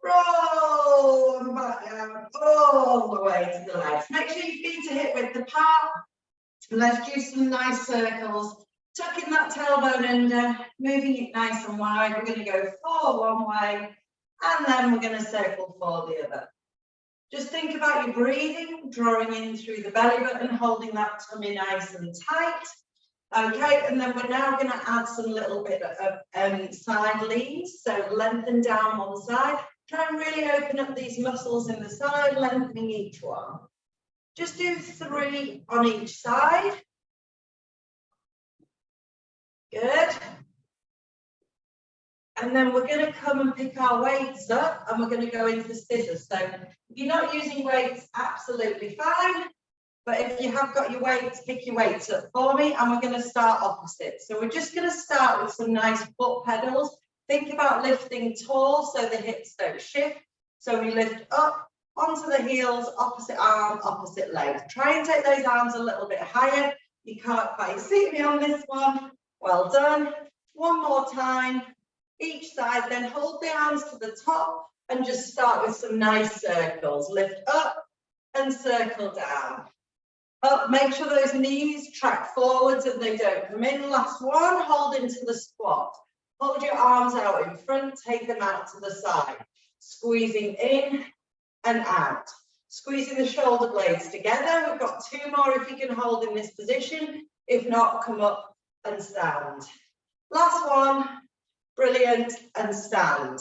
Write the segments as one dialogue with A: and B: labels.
A: roll and back down, all the way to the legs. Make sure your feet are hip width apart. Let's do some nice circles. Tucking that tailbone under, moving it nice and wide. We're going to go 4 one way, and then we're going to circle 4 the other. Just think about your breathing, drawing in through the belly button, holding that tummy nice and tight. Okay, and then we're now going to add some little bit of side leads. So lengthen down one side. Try and really open up these muscles in the side, lengthening each one. Just do 3 on each side. Good. And then we're going to come and pick our weights up, and we're going to go into scissors. So if you're not using weights, absolutely fine. But if you have got your weights, pick your weights up for me, and we're going to start opposite. So we're just going to start with some nice foot pedals. Think about lifting tall so the hips don't shift. So we lift up onto the heels, opposite arm, opposite leg. Try and take those arms a little bit higher. You can't quite see me on this one. Well done. One more time. Each side, then hold the arms to the top and just start with some nice circles. Lift up and circle down. Up, make sure those knees track forwards and they don't come in. Last one, hold into the squat. Hold your arms out in front, take them out to the side. Squeezing in and out. Squeezing the shoulder blades together. We've got 2 more if you can hold in this position. If not, come up and stand. Last one. Brilliant, and stand.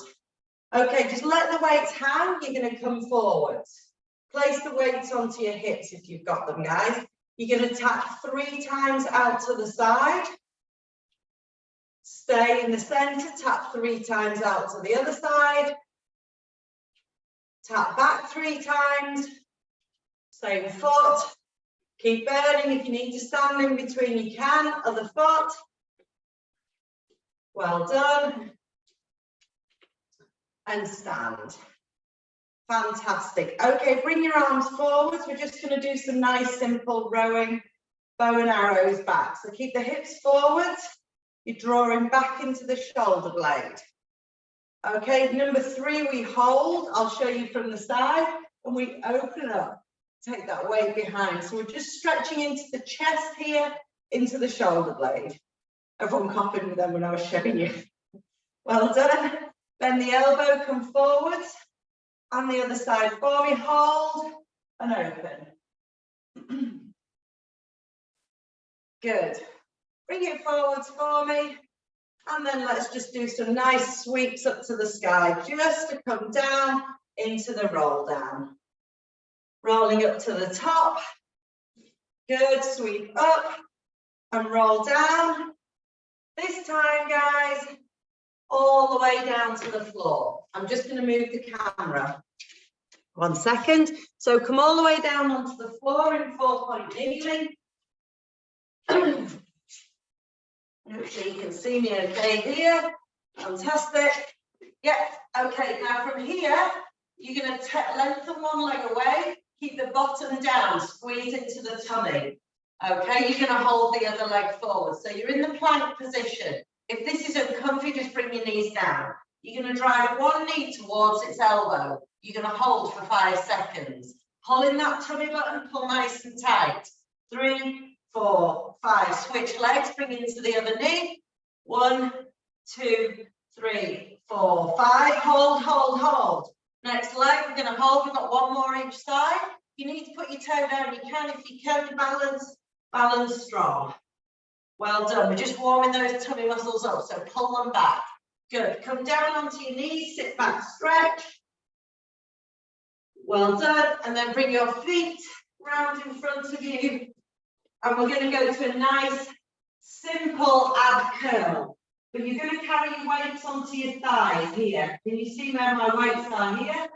A: Okay, just let the weights hang. You're going to come forwards. Place the weights onto your hips if you've got them, guys. You're going to tap 3 times out to the side. Stay in the center, tap 3 times out to the other side. Tap back 3 times. Same foot. Keep burning. If you need to stand in between, you can. Other foot. Well done. And stand. Fantastic. Okay, bring your arms forwards. We're just going to do some nice, simple rowing, bow and arrows back. So keep the hips forwards. You're drawing back into the shoulder blade. Okay, number 3, we hold. I'll show you from the side. And we open up. Take that weight behind. So we're just stretching into the chest here, into the shoulder blade. Everyone copied me then when I was showing you. Well done. Bend the elbow, come forwards. And the other side for me. Hold and open. Good. Bring it forwards for me. And then let's just do some nice sweeps up to the sky, just to come down into the roll down. Rolling up to the top. Good. Sweep up and roll down. This time, guys, all the way down to the floor. I'm just going to move the camera. 1 second. So come all the way down onto the floor in 4-point kneeling. Make sure you can see me okay here. Fantastic. Yeah, okay. Now from here, you're going to lengthen one leg away. Keep the bottom down. Squeeze into the tummy. Okay, you're going to hold the other leg forward. So you're in the plank position. If this is uncomfy, just bring your knees down. You're going to drive one knee towards its elbow. You're going to hold for 5 seconds. Holding that tummy button, pull nice and tight. 3, 4, 5. Switch legs, bring into the other knee. 1, 2, 3, 4, 5. Hold, hold, hold. Next leg, we're going to hold. We've got 1 more each side. You need to put your toe down. You can, if you can, balance strong. Well done. We're just warming those tummy muscles up, so pull them back. Good. Come down onto your knees, sit back, stretch. Well done. And then bring your feet round in front of you. And we're going to go to a nice, simple ab curl. But you're going to carry your weights onto your thighs here. Can you see where my weights are here?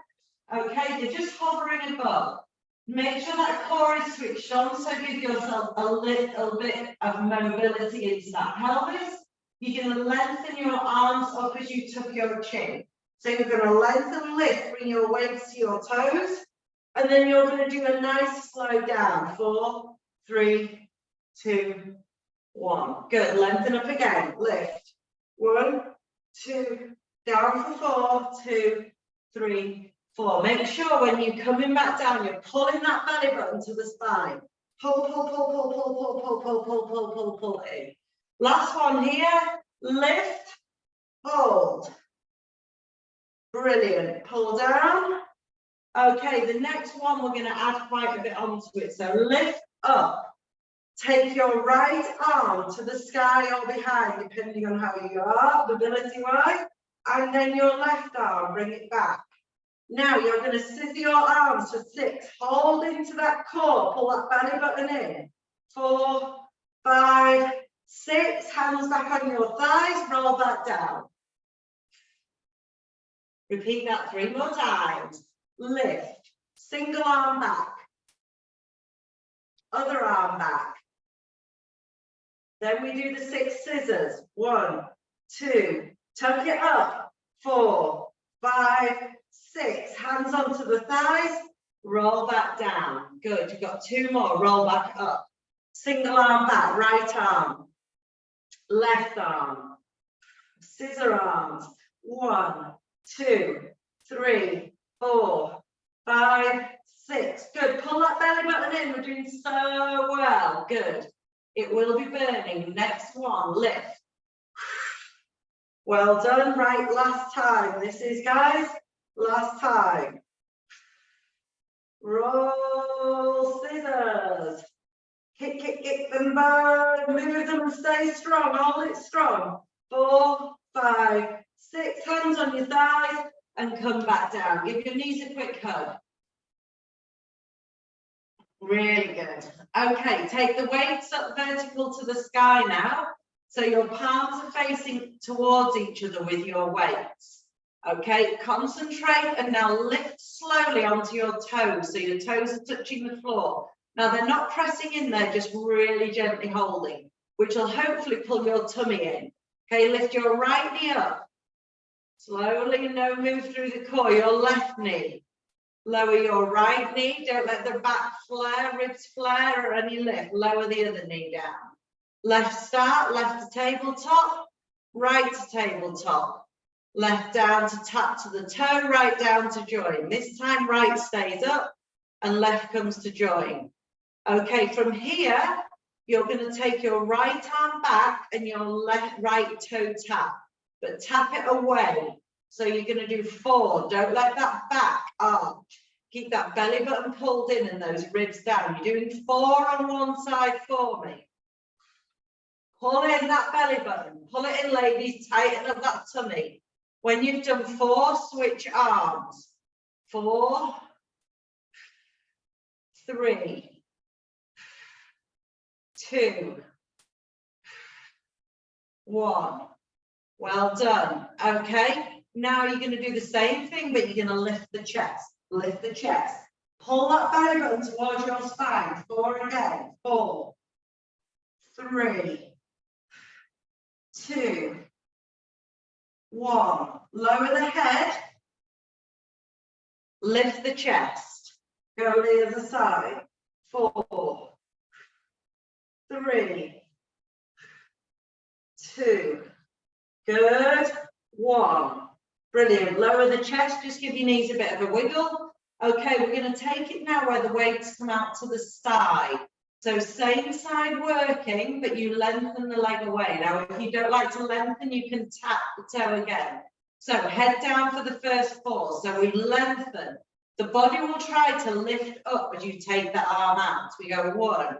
A: Okay, they're just hovering above. Make sure that core is switched on, so give yourself a little bit of mobility into that pelvis. You're going to lengthen your arms up as you tuck your chin. So you're going to lengthen, lift, bring your weights to your toes, and then you're going to do a nice slow down. 4, 3, 2, 1. Good. Lengthen up again. Lift. 1, 2, down for 4, 2, 3, 4. Make sure when you're coming back down, you're pulling that belly button to the spine. Pull, pull, pull, pull, pull, pull, pull, pull, pull, pull, pull, pull in. Last one here. Lift, hold. Brilliant. Pull down. Okay, the next one, we're going to add quite a bit onto it. So lift up. Take your right arm to the sky or behind, depending on how you are, mobility-wise. And then your left arm, bring it back. Now you're going to scissor your arms for 6. Hold into that core. Pull that belly button in. 4, 5, 6. Hands back on your thighs. Roll back down. Repeat that 3 more times. Lift. Single arm back. Other arm back. Then we do the 6 scissors. 1, 2. Tuck it up. 4, 5, 6. Hands onto the thighs. Roll back down. Good. You've got 2 more. Roll back up. Single arm back. Right arm. Left arm. Scissor arms. 1, 2, 3, 4, 5, 6. Good. Pull that belly button in. We're doing so well. Good. It will be burning. Next one. Lift. Well done. Right, last time. This is, guys, last time. Roll scissors. Kick, kick, kick them back. Move them and stay strong. Hold it strong. 4, 5, 6. Hands on your thighs and come back down. Give your knees a quick hug. Really good. Okay, take the weights up vertical to the sky now. So your palms are facing towards each other with your weights. Okay, concentrate and now lift slowly onto your toes. So your toes are touching the floor. Now they're not pressing in there, just really gently holding, which will hopefully pull your tummy in. Okay, lift your right knee up. Slowly, no move through the core. Your left knee. Lower your right knee. Don't let the back flare, ribs flare or any lift. Lower the other knee down. Left start, left to tabletop, right to tabletop. Left down to tap to the toe, right down to join. This time right stays up and left comes to join. Okay, from here, you're going to take your right arm back and your right toe tap, but tap it away. So you're going to do 4. Don't let that back arch. Keep that belly button pulled in and those ribs down. You're doing 4 on one side for me. Pull in that belly button. Pull it in, ladies. Tighten up that tummy. When you've done 4, switch arms. 4, 3, 2, 1. Well done. Okay. Now you're going to do the same thing, but you're going to lift the chest. Lift the chest. Pull that belly button towards your spine. 4 again. 4, 3, 2, 1. Lower the head. Lift the chest. Go the other side. 4, 3, 2. Good. 1. Brilliant. Lower the chest. Just give your knees a bit of a wiggle. Okay, we're going to take it now where the weights come out to the side. So same side working, but you lengthen the leg away. Now, if you don't like to lengthen, you can tap the toe again. So head down for the first 4. So we lengthen. The body will try to lift up as you take the arm out. We go 1,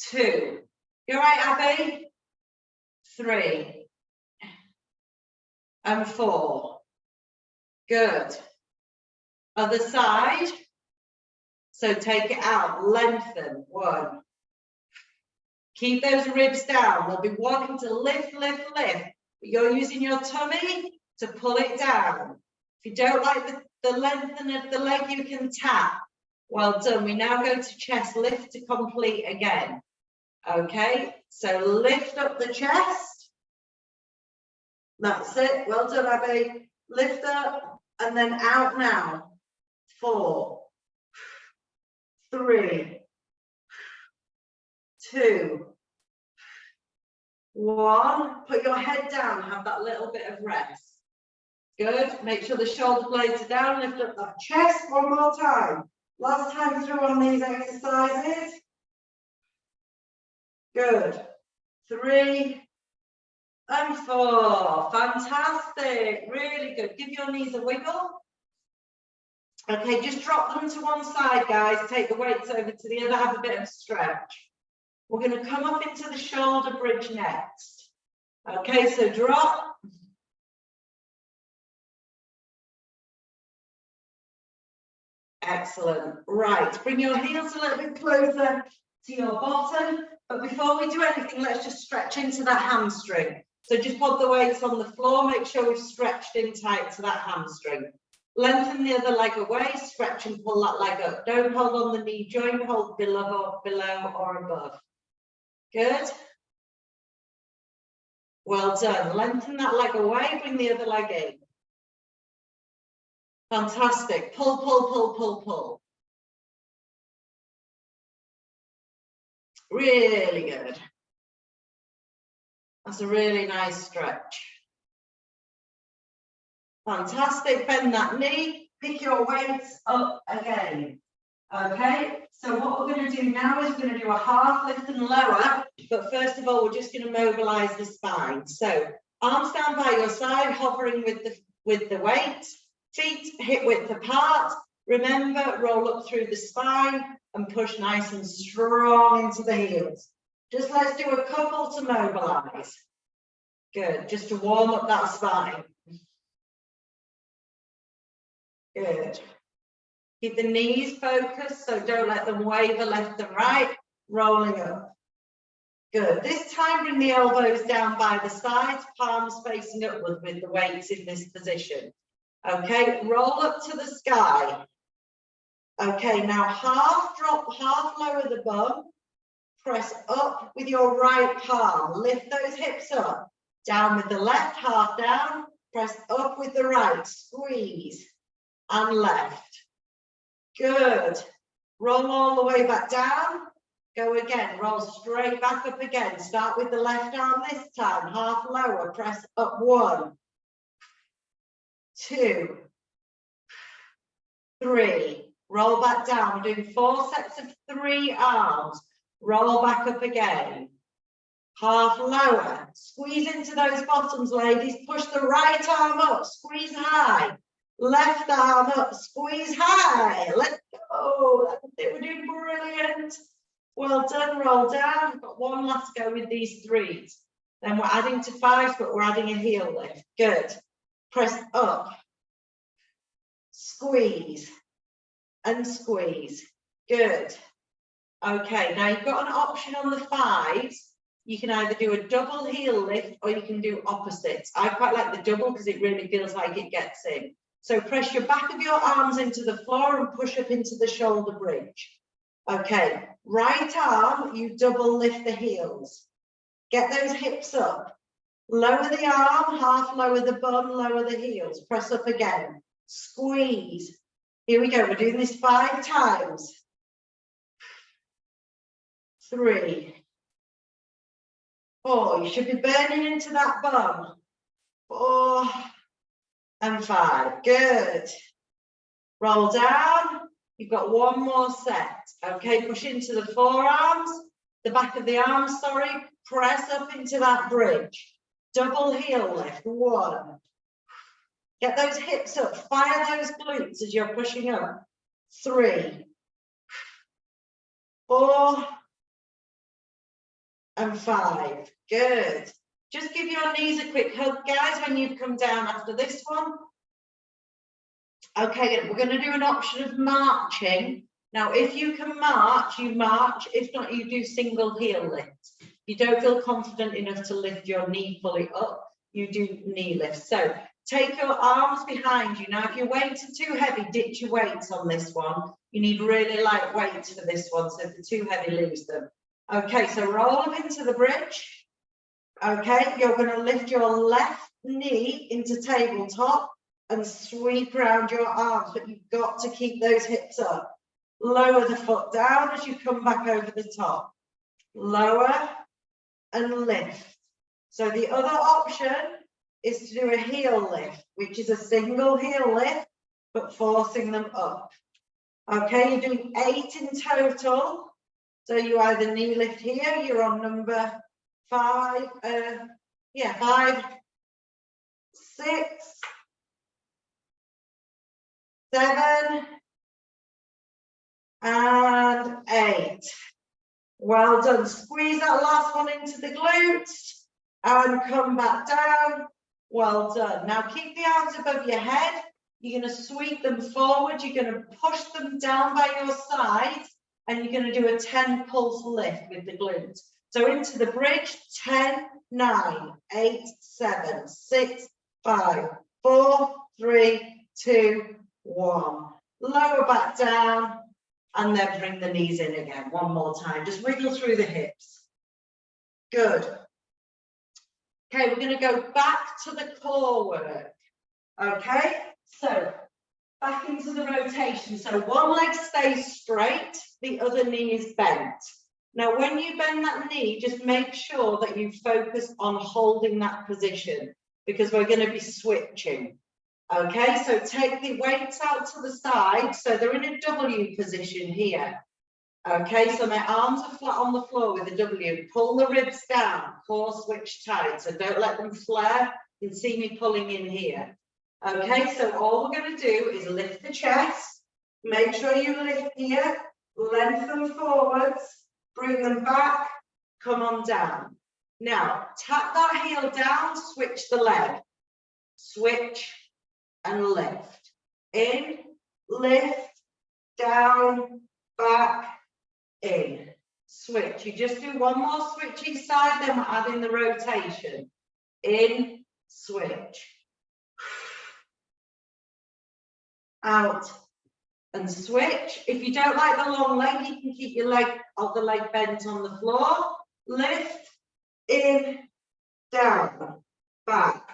A: 2. You all right, Abby? 3. And 4. Good. Other side. So take it out, lengthen. 1. Keep those ribs down. They'll be wanting to lift, lift, lift. But you're using your tummy to pull it down. If you don't like the lengthen of the leg, you can tap. Well done. We now go to chest lift to complete again. Okay, so lift up the chest. That's it. Well done, Abby. Lift up and then out now. 4, 3, 2, 1. Put your head down. Have that little bit of rest. Good. Make sure the shoulder blades are down. Lift up that chest one more time. Last time through on these exercises. Good. 3 and 4. Fantastic. Really good. Give your knees a wiggle. Okay, just drop them to one side, guys. Take the weights over to the other. Have a bit of a stretch. We're going to come up into the shoulder bridge next. Okay, so drop. Excellent. Right, bring your heels a little bit closer to your bottom. But before we do anything, let's just stretch into that hamstring. So just put the weights on the floor. Make sure we've stretched in tight to that hamstring. Lengthen the other leg away. Stretch and pull that leg up. Don't hold on the knee joint. Hold below or above. Good. Well done. Lengthen that leg away. Bring the other leg in. Fantastic. Pull, pull, pull, pull, pull. Really good. That's a really nice stretch. Fantastic. Bend that knee. Pick your weights up again. Okay. So what we're going to do now is we're going to do a half lift and lower. But first of all, we're just going to mobilize the spine. So arms down by your side, hovering with the weight. Feet hip width apart. Remember, roll up through the spine and push nice and strong into the heels. Just let's do a couple to mobilize. Good, just to warm up that spine. Good. Keep the knees focused, so don't let them waver left and right, rolling up. Good. This time, bring the elbows down by the sides, palms facing upwards with the weights in this position. Okay, roll up to the sky. Okay, now half drop, half lower the bum. Press up with your right palm. Lift those hips up. Down with the left, half down. Press up with the right. Squeeze and left. Good. Roll all the way back down. Go again. Roll straight back up again. Start with the left arm this time. Half lower. Press up 1, 2, 3. Roll back down. We're doing 4 sets of 3 arms. Roll back up again. Half lower. Squeeze into those bottoms, ladies. Push the right arm up. Squeeze high. Left arm up. Squeeze high. Let's go. That's it. We're doing brilliant. Well done. Roll down. We've got one last go with these 3s. Then we're adding to 5s, but we're adding a heel lift. Good. Press up. Squeeze. And squeeze. Good. Okay, now you've got an option on the 5s. You can either do a double heel lift or you can do opposites. I quite like the double because it really feels like it gets in. So press your back of your arms into the floor and push up into the shoulder bridge. Okay, right arm, you double lift the heels. Get those hips up. Lower the arm, half lower the bum, lower the heels. Press up again. Squeeze. Here we go. We're doing this 5 times. 3, 4. You should be burning into that bum. 4 and 5. Good. Roll down. You've got one more set. Okay, push into the forearms, the back of the arms, sorry. Press up into that bridge. Double heel lift. 1. Get those hips up. Fire those glutes as you're pushing up. 3, 4 and 5. Good. Just give your knees a quick hug, guys, when you come down after this one. Okay, we're going to do an option of marching. Now, if you can march, you march. If not, you do single heel lifts. If you don't feel confident enough to lift your knee fully up, you do knee lifts. So take your arms behind you. Now, if your weights are too heavy, ditch your weights on this one. You need really light weights for this one. So if they're too heavy, lose them. Okay, so roll up into the bridge. Okay, you're going to lift your left knee into tabletop and sweep around your arms, but you've got to keep those hips up. Lower the foot down as you come back over the top. Lower and lift. So the other option is to do a heel lift, which is a single heel lift, but forcing them up. Okay, you're doing 8 in total. So you either knee lift here, you're on number 5, 5, 6, 7, and 8. Well done. Squeeze that last one into the glutes and come back down. Well done. Now keep the arms above your head. You're going to sweep them forward. You're going to push them down by your sides, and you're going to do a 10 pulse lift with the glutes. So into the bridge, 10, 9, 8, 7, 6, 5, 4, 3, 2, 1. Lower back down, and then bring the knees in again. One more time. Just wiggle through the hips. Good. Okay, we're going to go back to the core work. Okay, so back into the rotation. So one leg stays straight, the other knee is bent. Now, when you bend that knee, just make sure that you focus on holding that position, because we're going to be switching. Okay, so take the weights out to the side. So they're in a W position here. Okay, so my arms are flat on the floor with a W. Pull the ribs down, core switch tight. So don't let them flare. You can see me pulling in here. Okay, so all we're going to do is lift the chest. Make sure you lift here, lengthen forwards, bring them back, come on down. Now, tap that heel down, switch the leg. Switch and lift. In, lift, down, back, in. Switch. You just do one more switch each side, then we're adding the rotation. In, switch. Out and switch. If you don't like the long leg, you can keep your leg of the leg bent on the floor. Lift, in, down, back,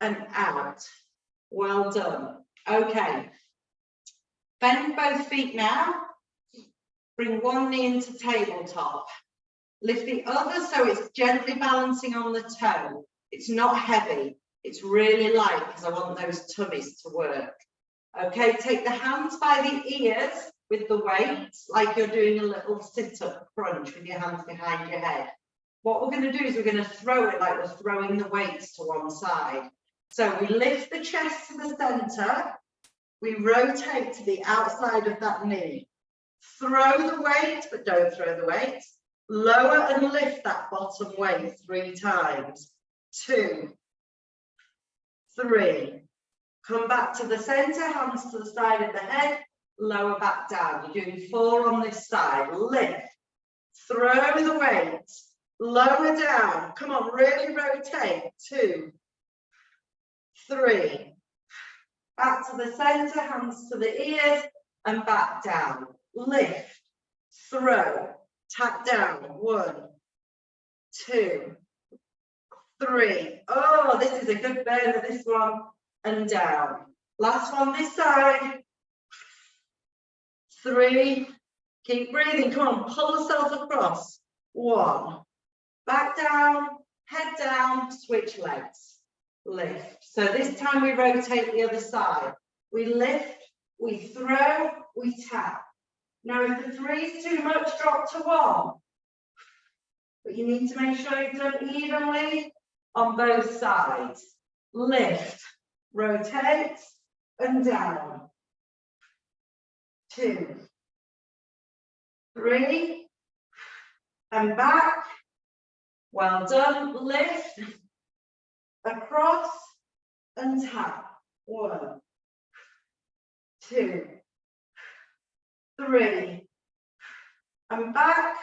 A: and out. Well done. Okay. Bend both feet now. Bring one knee into tabletop. Lift the other so it's gently balancing on the toe. It's not heavy. It's really light because I want those tummies to work. Okay, take the hands by the ears with the weights, like you're doing a little sit-up crunch with your hands behind your head. What we're going to do is we're going to throw it like we're throwing the weights to one side. So we lift the chest to the center, we rotate to the outside of that knee. Throw the weight, but don't throw the weight. Lower and lift that bottom weight 3 times. 2, 3. Come back to the center, hands to the side of the head, lower back down. You're doing 4 on this side. Lift, throw the weight, lower down. Come on, really rotate. 2, 3. Back to the center, hands to the ears, and back down. Lift, throw, tap down. 1, 2, 3. Oh, this is a good burner, this one. And down. Last one this side. 3. Keep breathing. Come on, pull yourself across. 1. Back down, head down, switch legs. Lift. So this time we rotate the other side. We lift, we throw, we tap. Now if the 3 is too much, drop to 1. But you need to make sure you've done evenly on both sides. Lift. Rotate and down. 2, 3, and back. Well done. Lift, across, and tap. 1, 2, 3, and back.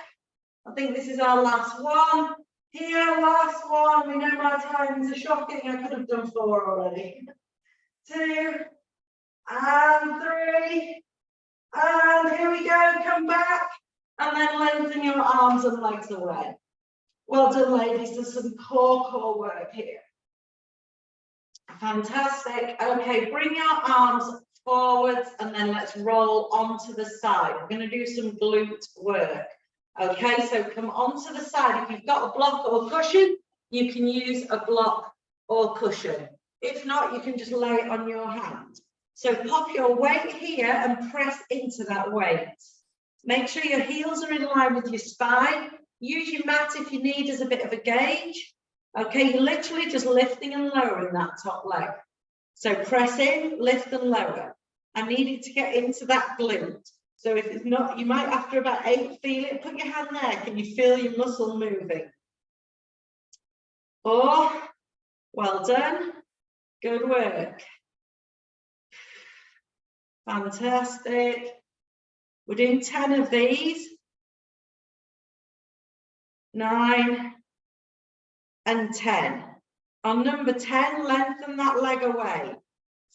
A: I think this is our last one. Here, last one. We know my times are shocking. I could have done 4 already. 2, and 3, and here we go. Come back, and then lengthen your arms and legs away. Well done, ladies. There's some core work here. Fantastic. Okay, bring your arms forwards, and then let's roll onto the side. We're going to do some glute work. Okay, so come onto the side. If you've got a block or a cushion, you can use a block or cushion. If not, you can just lay it on your hand. So pop your weight here and press into that weight. Make sure your heels are in line with your spine. Use your mat if you need as a bit of a gauge. Okay, you're literally just lifting and lowering that top leg. So press in, lift and lower. I need it to get into that glute. So if it's not, you might after about 8 feel it. Put your hand there. Can you feel your muscle moving? 4, well done. Good work. Fantastic. We're doing 10 of these. 9 and 10. On number 10, lengthen that leg away.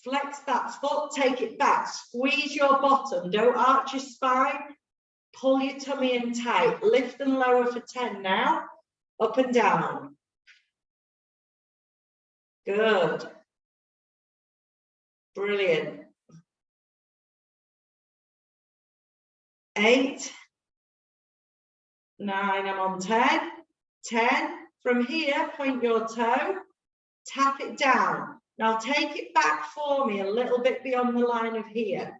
A: Flex that foot, take it back. Squeeze your bottom. Don't arch your spine. Pull your tummy in tight. Lift and lower for 10 now. Up and down. Good. Brilliant. 8, 9, I'm on 10. 10, from here, point your toe, tap it down. Now take it back for me a little bit beyond the line of here.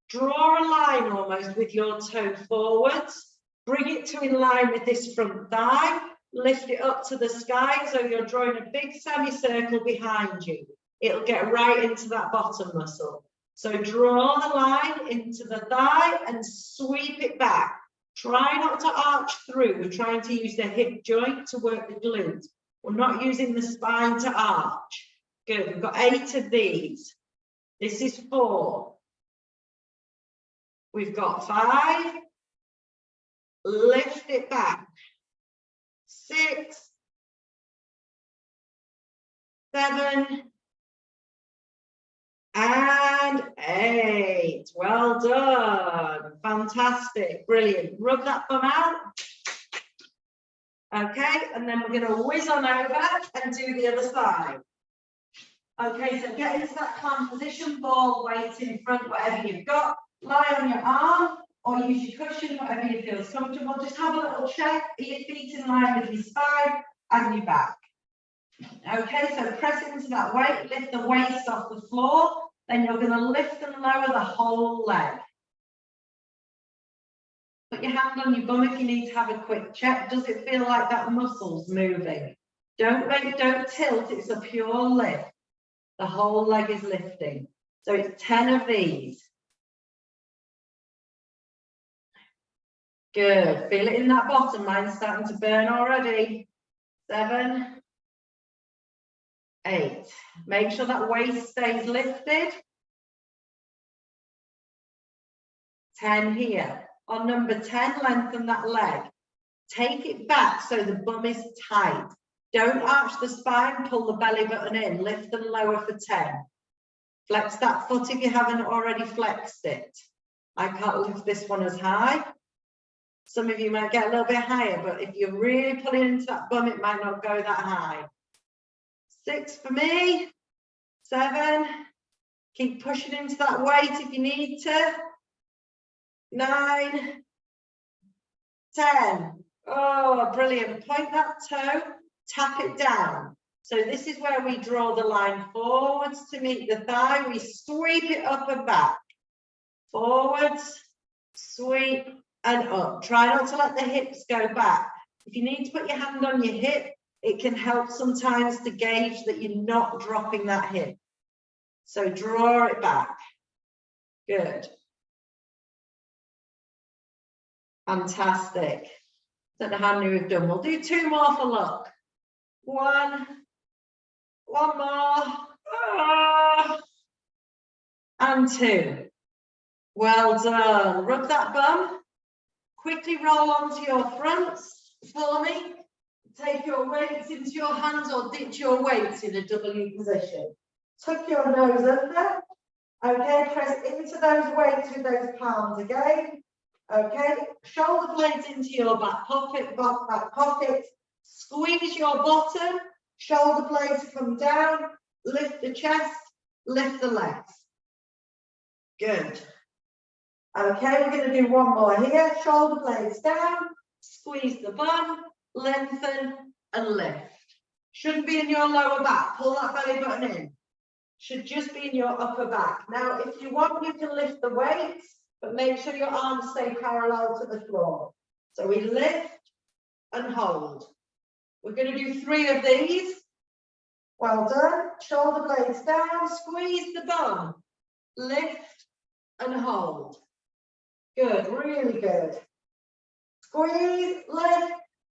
A: Draw a line almost with your toe forwards. Bring it to in line with this front thigh. Lift it up to the sky so you're drawing a big semicircle behind you. It'll get right into that bottom muscle. So draw the line into the thigh and sweep it back. Try not to arch through. We're trying to use the hip joint to work the glute. We're not using the spine to arch. Good, we've got 8 of these. This is 4. We've got 5. Lift it back. 6, 7, and 8. Well done. Fantastic. Brilliant. Rub that bum out. Okay, and then we're going to whiz on over and do the other side. Okay, so get into that calm position, ball weight in front, whatever you've got. Lie on your arm or use your cushion, whatever you feel comfortable. Just have a little check. Are your feet in line with your spine and your back? Okay, so press into that weight, lift the waist off the floor. Then you're going to lift and lower the whole leg. Put your hand on your bum if you need to have a quick check. Does it feel like that muscle's moving? Don't tilt, it's a pure lift. The whole leg is lifting. So it's 10 of these. Good. Feel it in that bottom. Mine's starting to burn already. 7, 8. Make sure that waist stays lifted. 10 here. On number 10, lengthen that leg. Take it back so the bum is tight. Don't arch the spine, pull the belly button in. Lift and lower for 10. Flex that foot if you haven't already flexed it. I can't lift this one as high. Some of you might get a little bit higher, but if you're really pulling into that bum, it might not go that high. 6 for me. 7. Keep pushing into that weight if you need to. 9. 10. Oh, brilliant. Point that toe, tap it down. So this is where we draw the line forwards to meet the thigh. We sweep it up and back. Forwards, sweep, and up. Try not to let the hips go back. If you need to put your hand on your hip, it can help sometimes to gauge that you're not dropping that hip. So draw it back. Good. Fantastic. Don't know how many we've done. We'll do 2 more for luck. 1 more. And 2. Well done. Rub that bum. Quickly roll onto your fronts for me. Take your weights into your hands or ditch your weights in a W position. Tuck your nose under. Okay, press into those weights with those palms again. Okay, shoulder blades into your back pocket. Squeeze your bottom. Shoulder blades come down. Lift the chest. Lift the legs. Good. Okay, we're going to do 1 more here. Shoulder blades down. Squeeze the bum. Lengthen and lift. Shouldn't be in your lower back. Pull that belly button in. Should just be in your upper back. Now, if you want, you can lift the weights, but make sure your arms stay parallel to the floor. So we lift and hold. We're going to do 3 of these. Well done. Shoulder blades down. Squeeze the bum. Lift and hold. Good. Really good. Squeeze, lift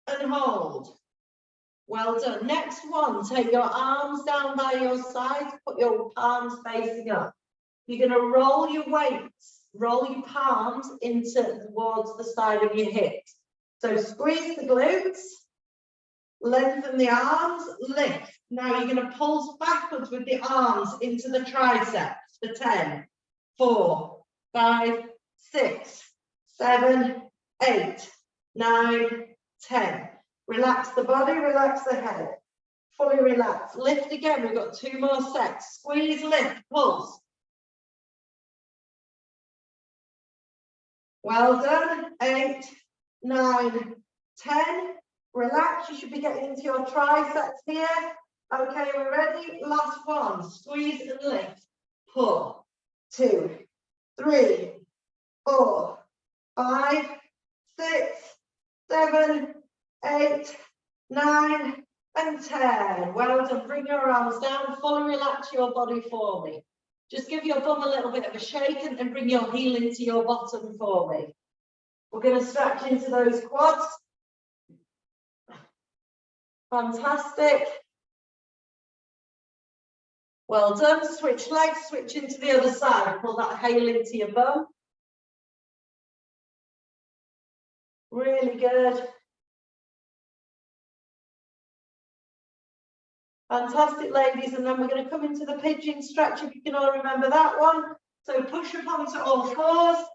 A: and hold. Well done. Next one, take your arms down by your sides, put your palms facing up. You're going to roll your weights, roll your palms towards the side of your hips. So squeeze the glutes, lengthen the arms, lift. Now you're going to pulse backwards with the arms into the triceps for 10, 4, 5, 6, 7, 8, 9, 10. Relax the body, relax the head. Fully relax. Lift again. We've got 2 more sets. Squeeze, lift, pulse. Well done. 8, 9, 10. Relax. You should be getting into your triceps here. Okay, we're ready. Last one. Squeeze and lift. Pull. 2, 3, 4, 5, 6, 7, 8, 9, and 10. Well done. Bring your arms down. Fully relax your body for me. Just give your bum a little bit of a shake and bring your heel into your bottom for me. We're going to stretch into those quads. Fantastic. Well done. Switch legs. Switch into the other side. Pull that heel into your bum. Really good. Fantastic, ladies, and then we're going to come into the pigeon stretch, if you can all remember that one. So push up onto all fours,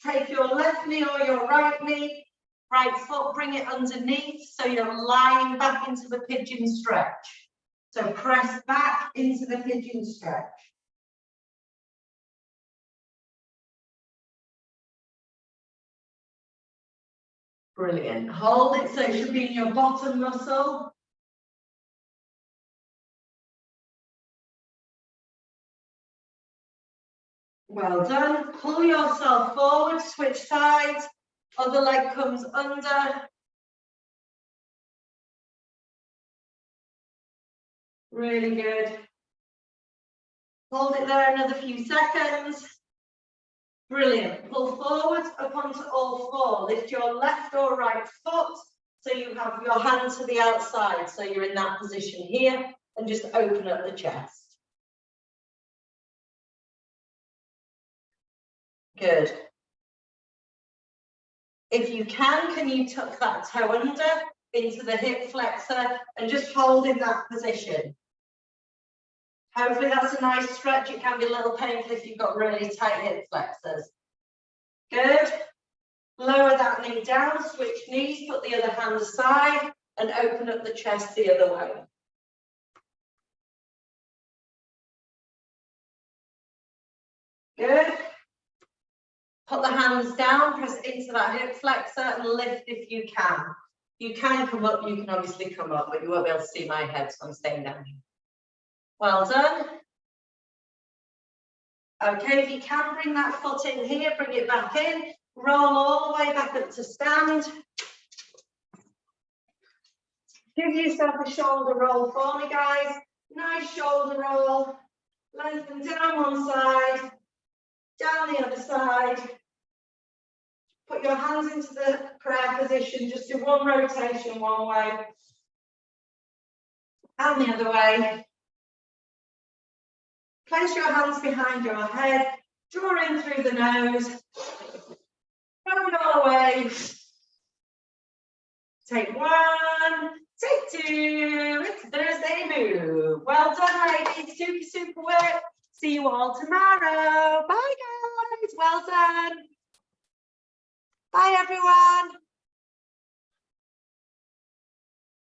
A: take your left knee or your right knee, right foot, bring it underneath, so you're lying back into the pigeon stretch. So press back into the pigeon stretch. Brilliant. Hold it, so it should be in your bottom muscle. Well done. Pull yourself forward, switch sides. Other leg comes under. Really good. Hold it there another few seconds. Brilliant. Pull forward up onto all four. Lift your left or right foot so you have your hand to the outside. So you're in that position here, and just open up the chest. Good. If you can you tuck that toe under into the hip flexor and just hold in that position. Hopefully that's a nice stretch. It can be a little painful if you've got really tight hip flexors. Good. Lower that knee down, switch knees, put the other hand aside and open up the chest the other way. Good. Put the hands down, press into that hip flexor and lift if you can. You can come up, you can obviously come up, but you won't be able to see my head, so I'm staying down here. Well done. Okay, if you can bring that foot in here, bring it back in, roll all the way back up to stand. Give yourself a shoulder roll for me, guys. Nice shoulder roll. Lengthen down one side, down the other side. Put your hands into the prayer position. Just do one rotation one way and the other way. Place your hands behind your head. Draw in through the nose. Throw it all away. Take one. Take two. It's Thursday move. Well done, ladies. Super, super work. See you all tomorrow. Bye, guys. Well done. Bye, everyone.